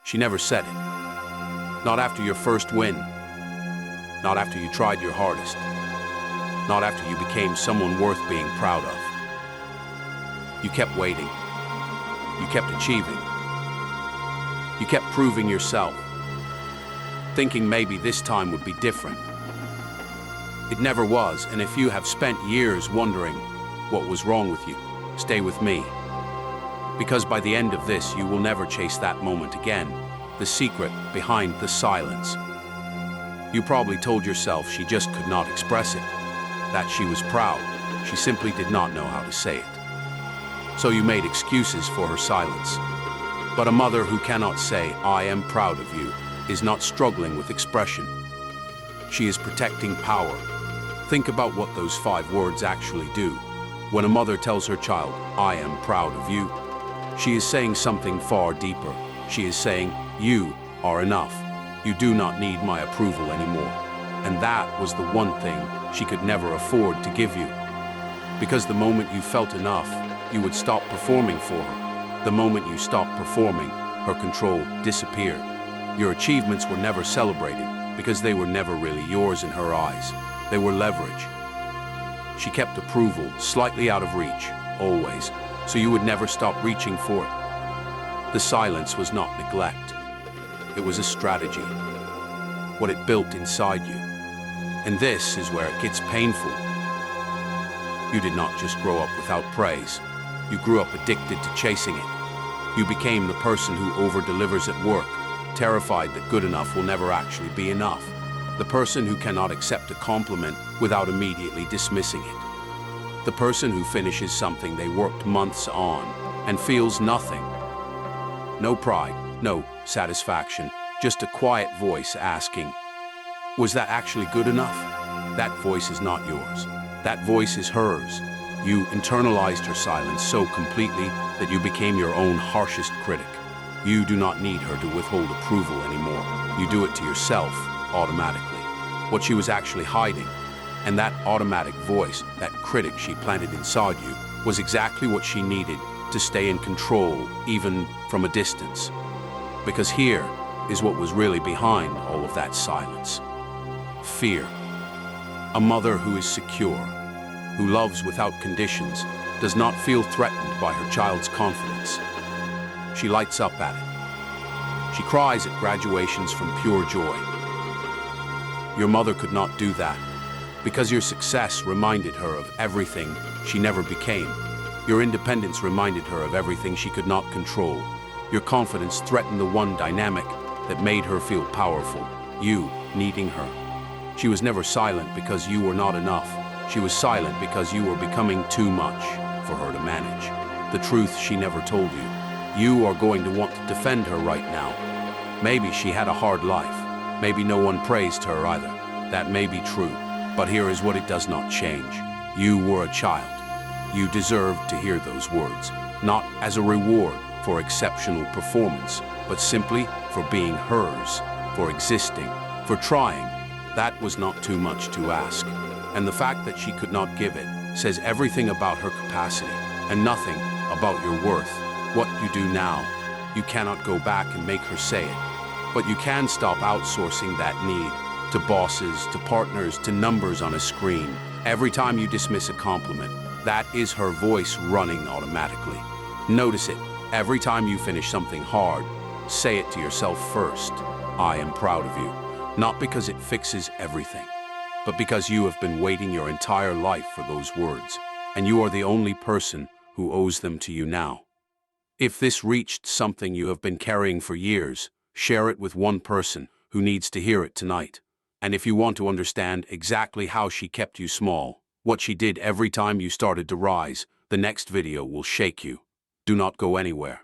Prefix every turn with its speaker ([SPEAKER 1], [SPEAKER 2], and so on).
[SPEAKER 1] She never said it. Not after your first win. Not after you tried your hardest. Not after you became someone worth being proud of. You kept waiting. You kept achieving. You kept proving yourself, thinking maybe this time would be different. It never was, and if you have spent years wondering what was wrong with you, stay with me. Because by the end of this, you will never chase that moment again, the secret behind the silence. You probably told yourself she just could not express it, that she was proud, she simply did not know how to say it. So you made excuses for her silence. But a mother who cannot say, "I am proud of you," is not struggling with expression. She is protecting power. Think about what those 5 words actually do. When a mother tells her child, "I am proud of you," she is saying something far deeper. She is saying, "You are enough. You do not need my approval anymore." And that was the one thing she could never afford to give you. Because the moment you felt enough, you would stop performing for her. The moment you stopped performing, her control disappeared. Your achievements were never celebrated because they were never really yours in her eyes. They were leverage. She kept approval slightly out of reach, always, so you would never stop reaching for it. The silence was not neglect. It was a strategy, what it built inside you. And this is where it gets painful. You did not just grow up without praise. You grew up addicted to chasing it. You became the person who over-delivers at work, terrified that good enough will never actually be enough. The person who cannot accept a compliment without immediately dismissing it. The person who finishes something they worked months on and feels nothing. No pride, no satisfaction, just a quiet voice asking, "Was that actually good enough?" That voice is not yours. That voice is hers. You internalized her silence so completely that you became your own harshest critic. You do not need her to withhold approval anymore. You do it to yourself, automatically. What she was actually hiding, and that automatic voice, that critic she planted inside you, was exactly what she needed to stay in control, even from a distance. Because here is what was really behind all of that silence. Fear. A mother who is secure, who loves without conditions, does not feel threatened by her child's confidence. She lights up at it. She cries at graduations from pure joy. Your mother could not do that, because your success reminded her of everything she never became. Your independence reminded her of everything she could not control. Your confidence threatened the one dynamic that made her feel powerful, you needing her. She was never silent because you were not enough. She was silent because you were becoming too much for her to manage. The truth she never told you. You are going to want to defend her right now. Maybe she had a hard life. Maybe no one praised her either. That may be true. But here is what it does not change. You were a child. You deserved to hear those words, not as a reward for exceptional performance, but simply for being hers, for existing, for trying. That was not too much to ask. And the fact that she could not give it says everything about her capacity and nothing about your worth. What you do now, you cannot go back and make her say it. But you can stop outsourcing that need to bosses, to partners, to numbers on a screen. Every time you dismiss a compliment, that is her voice running automatically. Notice it. Every time you finish something hard, say it to yourself first. I am proud of you. Not because it fixes everything, but because you have been waiting your entire life for those words, and you are the only person who owes them to you now. If this reached something you have been carrying for years, share it with one person who needs to hear it tonight. And if you want to understand exactly how she kept you small, what she did every time you started to rise, the next video will shake you. Do not go anywhere.